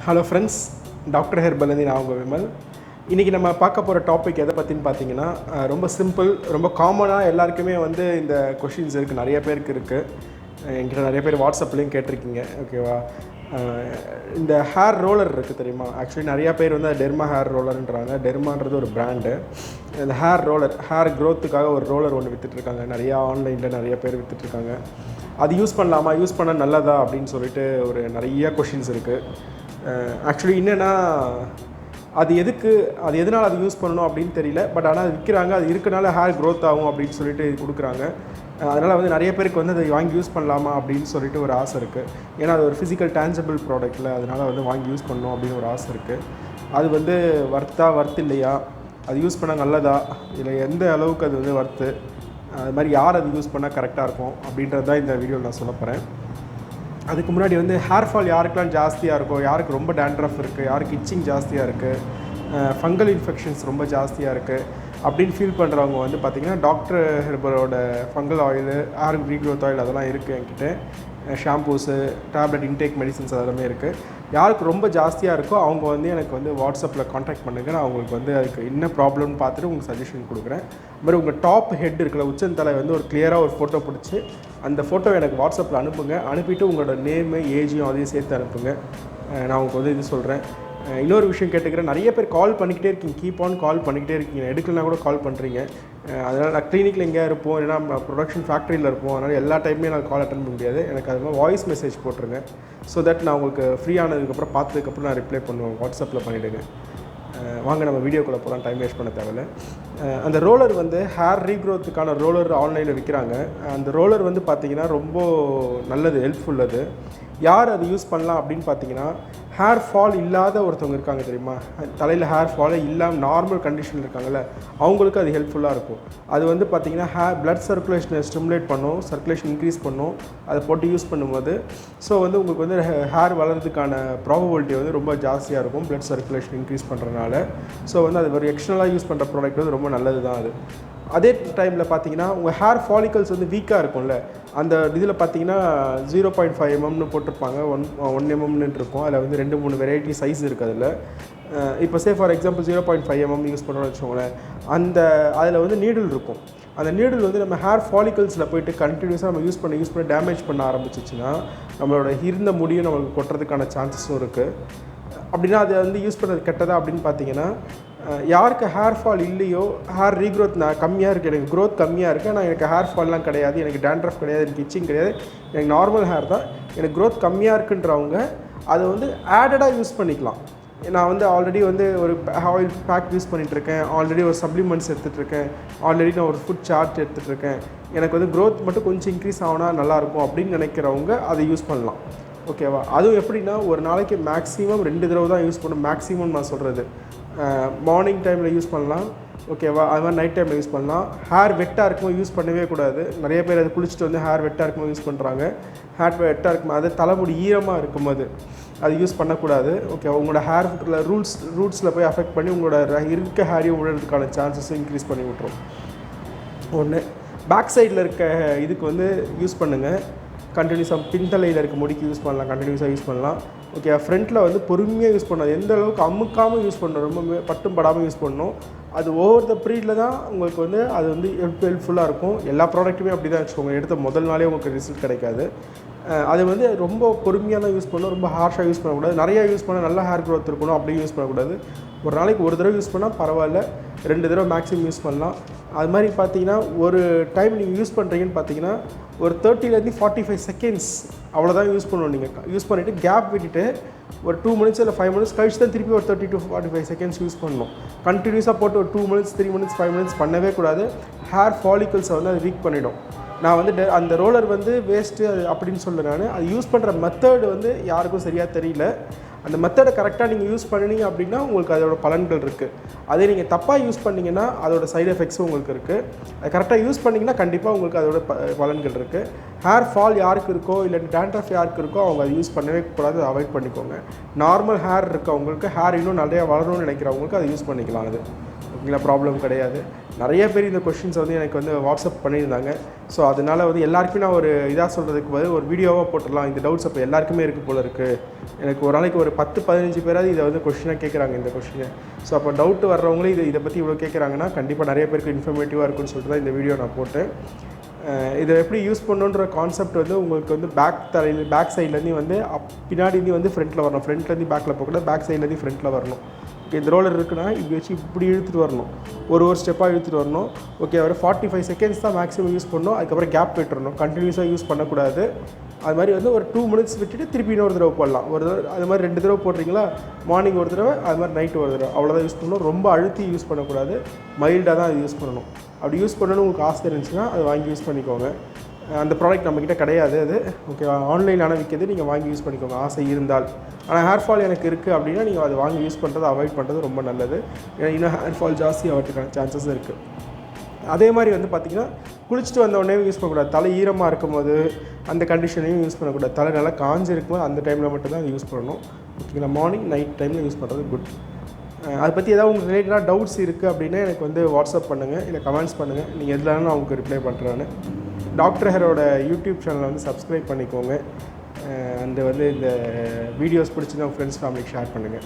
Hello friends, doctor herbal நான் உங்கள் விமல். இன்றைக்கி நம்ம பார்க்க போகிற டாபிக் எதை பற்றின்னு பார்த்தீங்கன்னா, ரொம்ப சிம்பிள், ரொம்ப காமனாக எல்லாருக்குமே இந்த கொஷின்ஸ் இருக்குது, நிறைய பேருக்கு இருக்குது. என்கிட்ட நிறைய பேர் வாட்ஸ்அப்லேயும் கேட்டிருக்கீங்க. ஓகேவா? இந்த ஹேர் ரோலர் இருக்குது தெரியுமா? ஆக்சுவலி நிறையா பேர் டெர்மா ஹேர் ரோலர்ன்றாங்க. டெர்மான்றது ஒரு பிராண்டு. இந்த ஹேர் ரோலர், ஹேர் க்ரோத்துக்காக ஒரு ரோலர் ஒன்று விற்றுட்ருக்காங்க. நிறையா ஆன்லைனில் நிறைய பேர் விற்றுட்ருக்காங்க. அது யூஸ் பண்ணலாமா, யூஸ் பண்ணால் நல்லதா அப்படின்னு சொல்லிட்டு ஒரு நிறைய கொஷின்ஸ் இருக்குது. ஆக்சுவலி என்னென்னா, அது எதனால் அது யூஸ் பண்ணணும் அப்படின்னு தெரியல. பட் ஆனால் அது விற்கிறாங்க. அது இருக்கனால ஹேர் க்ரோத் ஆகும் அப்படின்னு சொல்லிட்டு கொடுக்குறாங்க. அதனால் நிறைய பேருக்கு அதை வாங்கி யூஸ் பண்ணலாமா அப்படின்னு சொல்லிட்டு ஒரு ஆசை இருக்குது. ஏன்னா அது ஒரு ஃபிசிக்கல் டேஞ்சபிள் ப்ராடக்ட்டில், அதனால் வாங்கி யூஸ் பண்ணணும் அப்படின்னு ஒரு ஆசை இருக்குது. அது வர்த்து இல்லையா, அது யூஸ் பண்ணால் நல்லதா, இல்லை எந்த அளவுக்கு அது வர்த்து, அது மாதிரி யார் அது யூஸ் பண்ணால் கரெக்டாக இருக்கும் அப்படின்றது தான் இந்த வீடியோவில் நான் சொல்ல போகிறேன். அதுக்கு முன்னாடி ஹேர் ஃபால் யாருக்கெல்லாம் ஜாஸ்தியாக இருக்கோ, யாருக்கு ரொம்ப டேண்ட்ரஃப் இருக்குது, யாருக்கு இச்சிங் ஜாஸ்தியாக இருக்குது, ஃபங்கல் இன்ஃபெக்ஷன்ஸ் ரொம்ப ஜாஸ்தியாக இருக்குது அப்படின்னு ஃபீல் பண்ணுறவங்க பார்த்திங்கன்னா, டாக்டர் ஹெர்பலோட fungal oil, hair regrowth oil அதெல்லாம் இருக்குது என்கிட்ட. ஷாம்பூஸு, டேப்லெட் இன்டேக் மெடிசன்ஸ் அதெல்லாமே இருக்குது. யாருக்கு ரொம்ப ஜாஸ்தியாக இருக்கோ அவங்க எனக்கு வாட்ஸ்அப்பில் காண்டாக்ட் பண்ணுங்கள். நான் உங்களுக்கு அதுக்கு என்ன ப்ராப்ளம்னு பார்த்துட்டு உங்களுக்கு சஜஷன் கொடுக்குறேன். அதுமாதிரி உங்கள் டாப் ஹெட் இருக்குல்ல, உச்சந்தலை ஒரு கிளியராக ஒரு ஃபோட்டோ பிடிச்சி அந்த ஃபோட்டோ எனக்கு வாட்ஸ்அப்பில் அனுப்புங்க. அனுப்பிட்டு உங்களோட நேமு, ஏஜையும் அதையும் சேர்த்து அனுப்புங்க. நான் உங்களுக்கு இது சொல்கிறேன். இன்னொரு விஷயம் கேட்டுக்கிறேன், நிறைய பேர் கால் பண்ணிக்கிட்டே இருக்கீங்க, கீப் ஆன் கால் பண்ணிக்கிட்டே இருக்கீங்க, எடுக்கலனா கூட கால் பண்ணுறீங்க. அதனால் நான் கிளினிக்கில் எங்கேயா இருப்போம், ஏன்னா ப்ரொடக்ஷன் ஃபேக்ட்ரியில் இருப்போம். அதனால் எல்லா டைமே நான் கால் அட்டன் பண்ண முடியாது. எனக்கு அது மாதிரி வாய்ஸ் மெசேஜ் போட்டுருங்க. ஸோ தட் நான் உங்களுக்கு ஃப்ரீ ஆனதுக்கப்புறம் பார்த்ததுக்கப்புறம் நான் ரிப்ளை பண்ணுவேன். வாட்ஸ்அப்பில் பண்ணிவிடுங்க. வாங்க நம்ம வீடியோக்குள்ளே போகலாம், டைம் வேஸ்ட் பண்ண தேவையில்லை. அந்த ரோலர் ஹேர் ரீக்ரோத்துக்கான ரோலர் ஆன்லைனில் விற்கிறாங்க. அந்த ரோலர் பார்த்திங்கன்னா ரொம்ப நல்லது, ஹெல்ப்ஃபுல். அது யார் அது யூஸ் பண்ணலாம் அப்படின்னு பார்த்தீங்கன்னா, ஹேர் ஃபால் இல்லாத ஒருத்தவங்க இருக்காங்க தெரியுமா, தலையில் ஹேர் ஃபாலே இல்லாமல் நார்மல் கண்டிஷனில் இருக்காங்கல்ல, அவங்களுக்கு அது ஹெல்ப்ஃபுல்லாக இருக்கும். அது பார்த்திங்கன்னா பிளட் சர்க்குலேஷனை ஸ்டிமுலேட் பண்ணும், சர்க்குலேஷன் இன்க்ரீஸ் பண்ணும். அதை போட்டு யூஸ் பண்ணும்போது ஸோ உங்களுக்கு ஹேர் வளர்கிறதுக்கான ப்ராபபிலிட்டி ரொம்ப ஜாஸ்தியாக இருக்கும், பிளட் சர்க்குலேஷன் இன்க்ரீஸ் பண்ணுறதுனால. ஸோ அது ஒரு எக்ஸ்டர்னலாக யூஸ் பண்ணுற ப்ராடக்ட் ரொம்ப நல்லது தான் அது. அதே டைமில் பார்த்தீங்கன்னா, உங்கள் ஹேர் ஃபாலிக்கல்ஸ் வீக்காக இருக்கும்ல, அந்த இதில் பார்த்தீங்கன்னா 0.5 mm போட்டிருப்பாங்க, 1 mm இருக்கும். அதில் 2-3 வெரைட்டி சைஸ் இருக்குது. இப்போ ஃபார் எக்ஸாம்பிள் 0.5 mm யூஸ் பண்ணுறோம்னு வச்சுக்கோங்களேன். அதில் நீடில் இருக்கும். அந்த நீடில் நம்ம ஹேர் ஃபாலிக்கல்ஸில் போய்ட்டு கண்டினியூஸாக நம்ம யூஸ் பண்ணி டேமேஜ் பண்ண ஆரம்பிச்சிச்சுன்னா, நம்மளோட இருந்த முடியும் நம்மளுக்கு கொட்டுறதுக்கான சான்சஸும் இருக்குது. அப்படின்னா அது யூஸ் பண்ணுறது கெட்டதா அப்படின்னு பார்த்தீங்கன்னா, யாருக்கு ஹேர் ஃபால் இல்லையோ, ஹேர் ரீக்ரோத் கம்மியாக இருக்குது, எனக்கு க்ரோத் கம்மியாக இருக்குது, ஆனால் எனக்கு ஹேர் ஃபால்லாம் கிடையாது, எனக்கு டேண்ட்ரஃப் கிடையாது, எனக்கு இச்சிங் கிடையாது, எனக்கு நார்மல் ஹேர் தான், எனக்கு க்ரோத் கம்மியாக இருக்குன்றவங்க அதை ஆடடாக யூஸ் பண்ணிக்கலாம். நான் ஆல்ரெடி ஒரு ஆயில் பேக் யூஸ் பண்ணிகிட்ருக்கேன், ஆல்ரெடி ஒரு சப்ளிமெண்ட்ஸ் எடுத்துகிட்ருக்கேன், ஆல்ரெடி நான் ஒரு ஃபுட் சார்ட் எடுத்துகிட்ருக்கேன், எனக்கு க்ரோத் மட்டும் கொஞ்சம் இன்க்ரீஸ் ஆகுனா நல்லாயிருக்கும் அப்படின்னு நினைக்கிறவங்க அதை யூஸ் பண்ணலாம். ஓகேவா? அதுவும் எப்படின்னா, ஒரு நாளைக்கு மேக்ஸிமம் 2 தடவை தான் யூஸ் பண்ணணும். மேக்ஸிமம் நான் சொல்கிறது மார்னிங் டைமில் யூஸ் பண்ணலாம். ஓகேவா? அது மாதிரி நைட் டைமில் யூஸ் பண்ணலாம். ஹேர் வெட்டாக இருக்கும்போது யூஸ் பண்ணவே கூடாது. நிறைய பேர் அது குளிச்சுட்டு ஹேர் வெட்டாக இருக்கும்போது யூஸ் பண்ணுறாங்க. ஹேர் வெட்டாக இருக்கும்போது அது தலைமுடி ஈரமாக இருக்கும்போது அது யூஸ் பண்ணக்கூடாது. ஓகே, உங்களோட ஹேர் ரூட்ஸில் போய் அஃபெக்ட் பண்ணி உங்களோட இருக்க ஹேரையும் விழுறதுக்கான சான்சஸும் இன்க்ரீஸ் பண்ணி விட்ரும். ஒன்று, பேக் சைடில் இருக்க இதுக்கு யூஸ் பண்ணுங்கள். கண்டினியூஸாக பின்தலையில் இருக்க முடிக்கு யூஸ் பண்ணலாம், கண்டினியூஸாக யூஸ் பண்ணலாம். ஓகே, ஃப்ரண்ட்டில் பொறுமையாக யூஸ் பண்ணணும். எந்த அளவுக்கு அமுக்காமல் யூஸ் பண்ணணும், ரொம்ப பட்டும் படாமல் யூஸ் பண்ணணும். அது ஓவர் த பீரியடில் தான் உங்களுக்கு அது ஹெல்ப்ஃபுல்லாக இருக்கும். எல்லா ப்ராடக்ட்டுமே அப்படி தான் வச்சுக்கோங்க. எடுத்த முதல் நாளே உங்களுக்கு ரிசல்ட் கிடைக்காது. அது ரொம்ப பொறுமையாக தான் யூஸ் பண்ணணும், ரொம்ப ஹார்ஷாக யூஸ் பண்ணக்கூடாது. நிறையா யூஸ் பண்ணால் நல்ல ஹேர் க்ரோத் இருக்கணும், அப்படியும் யூஸ் பண்ணக்கூடாது. ஒரு நாளைக்கு ஒரு தடவை யூஸ் பண்ணால் பரவாயில்ல, 2 தடவை மேக்ஸிமம் யூஸ் பண்ணலாம். அது மாதிரி பார்த்தீங்கன்னா, ஒரு டைம் நீங்கள் யூஸ் பண்ணுறீங்கன்னு பார்த்தீங்கன்னா, ஒரு 30 to 45 செகண்ட்ஸ் அவ்வளோதான் யூஸ் பண்ணணும். நீங்கள் யூஸ் பண்ணிவிட்டு கேப் விட்டுட்டு ஒரு 2 minutes இல்லை 5 minutes கழிச்சு தான் திருப்பி ஒரு 30 to 45 செகண்ட்ஸ் யூஸ் பண்ணணும். கண்டினியூஸாக போட்டு ஒரு 2 minutes 3 minutes 5 minutes பண்ணவே கூடாது. ஹேர் ஃபாலிக்கல்ஸை அது வீக் பண்ணிவிடும். நான் அந்த ரோலர் வேஸ்ட்டு அப்படின்னு சொல்ல, அது யூஸ் பண்ணுற மெத்தடு யாருக்கும் சரியாக தெரியல. அந்த மெத்தடை கரெக்டாக நீங்கள் யூஸ் பண்ணினீங்க அப்படின்னா உங்களுக்கு அதோட பலன்கள் இருக்குது. அதே நீங்கள் தப்பாக யூஸ் பண்ணிங்கன்னா அதோட சைடு எஃபெக்ட்ஸும் உங்களுக்கு இருக்குது. அது கரெக்டாக யூஸ் பண்ணிங்கன்னா கண்டிப்பாக உங்களுக்கு அதோட பலன்கள் இருக்குது. ஹேர் ஃபால் யாருக்கு இருக்கோ, இல்லை டேண்ட்ரஃப் யாருக்கு இருக்கோ, அவங்க அதை யூஸ் பண்ணவே கூடாது, அவாய்ட் பண்ணிக்கோங்க. நார்மல் ஹேர் இருக்கவங்களுக்கு, ஹேர் இன்னும் நிறையா வளரணும்னு நினைக்கிறவங்களுக்கு அதை யூஸ் பண்ணிக்கலாம். அது ஓகேங்களா, ப்ராப்ளம் கிடையாது. நிறைய பேர் இந்த கொஷின்ஸ் வந்து எனக்கு வந்து வாட்ஸ்அப் பண்ணியிருந்தாங்க. ஸோ அதனால் வந்து எல்லாருக்குமே நான் ஒரு இதாக சொல்கிறதுக்கு பதில் ஒரு வீடியோவாக போட்டுடலாம். இந்த டவுட்ஸ் அப்போ எல்லாருக்குமே இருக்குது போல இருக்குது. எனக்கு ஒரு நாளைக்கு ஒரு 10-15 பேராவது இதை வந்து கொஷினாக கேட்குறாங்க இந்த கொஷினை. ஸோ அப்போ டவுட்டு வர்றவங்களே இதை பற்றி இவ்வளோ கேட்குறாங்கன்னா கண்டிப்பாக நிறைய பேருக்கு இன்ஃபர்மேட்டிவாக இருக்குன்னு சொல்லிட்டு தான் இந்த வீடியோ நான் போட்டேன். இதை எப்படி யூஸ் பண்ணுன்ற கான்செப்ட் வந்து உங்களுக்கு வந்து பேக் சைட்லேருந்து வந்து பின்னாடிலேருந்து வந்து ஃப்ரண்ட்டில் வரணும். ஃப்ரண்ட்லேருந்து பேக்கில் போகக்கூடாது, பேக் சைட்லேருந்து ஃப்ரண்ட்டில் வரணும். ஓகே, இந்த ரோலர் இருக்குன்னா இப்படி வச்சு இப்படி இழுத்துட்டு வரணும், ஒரு ஸ்டெப்பாக இழுத்துட்டு வரணும். ஓகே, ஒரு 45 செகண்ட்ஸ் தான் மேக்ஸிமம் யூஸ் பண்ணணும். அதுக்கப்புறம் கேப் விட்டுறணும், கண்டினியூஸாக யூஸ் பண்ணக்கூடாது. அது மாதிரி வந்து ஒரு 2 மினிட்ஸ் விட்டுட்டு திருப்பி இன்னொரு தடவை போடலாம். ஒரு தடவை அது மாதிரி 2 தடவை போடுறீங்களா, மார்னிங் ஒரு தடவை, அது மாதிரி நைட்டு ஒரு தடவை, அவ்வளோதான் யூஸ் பண்ணணும். ரொம்ப அழுத்தி யூஸ் பண்ணக்கூடாது, மைல்டாக தான் அது யூஸ் பண்ணணும். அப்படி யூஸ் பண்ணணும்னு உங்களுக்கு ஆசை இருந்துச்சுன்னா அது வாங்கி யூஸ் பண்ணிக்கோங்க. அந்த ப்ராடக்ட் நம்மக்கிட்ட கிடையாது அது. ஓகே, ஆன்லைனில் விற்கிறது, நீங்கள் வாங்கி யூஸ் பண்ணிக்கோங்க ஆசை இருந்தால். ஆனால் ஹேர் ஃபால் எனக்கு இருக்குது அப்படின்னா நீங்கள் அதை வாங்கி யூஸ் பண்ணுறதை அவாய்ட் பண்ணுறது ரொம்ப நல்லது. ஏன்னா இன்னும் ஹேர் ஃபால் ஜாஸ்தி ஆகிறதுக்கான சான்சஸ் இருக்குது. அதே மாதிரி வந்து பார்த்திங்கன்னா குளிச்சுட்டு வந்த உடனே யூஸ் பண்ணக்கூடாது. தலை ஈரமாக இருக்கும்போது அந்த கண்டிஷனையும் யூஸ் பண்ணக்கூடாது. தலை நல்லா காஞ்சி இருக்கும்போது அந்த டைமில் மட்டும்தான் அது யூஸ் பண்ணணும். ஓகேங்களா, மார்னிங் நைட் டைமில் யூஸ் பண்ணுறது குட். அதை பற்றி ஏதாவது உங்களுக்கு ரிலேட்டடாக டவுட்ஸ் இருக்குது அப்படின்னா எனக்கு வந்து வாட்ஸ்அப் பண்ணுங்கள், இல்லை கமெண்ட்ஸ் பண்ணுங்கள். நீங்கள் எதுலாலும் நான் உங்களுக்கு ரிப்ளை பண்ணுறேன்னு. டாக்டர் ஹெரோட யூடியூப் சேனலை வந்து சப்ஸ்கிரைப் பண்ணிக்கோங்க. அந்த வந்து இந்த வீடியோஸ் பிடிச்சிருந்தா உங்கள் ஃப்ரெண்ட்ஸ் ஃபேமிலிக்கு ஷேர் பண்ணுங்கள்.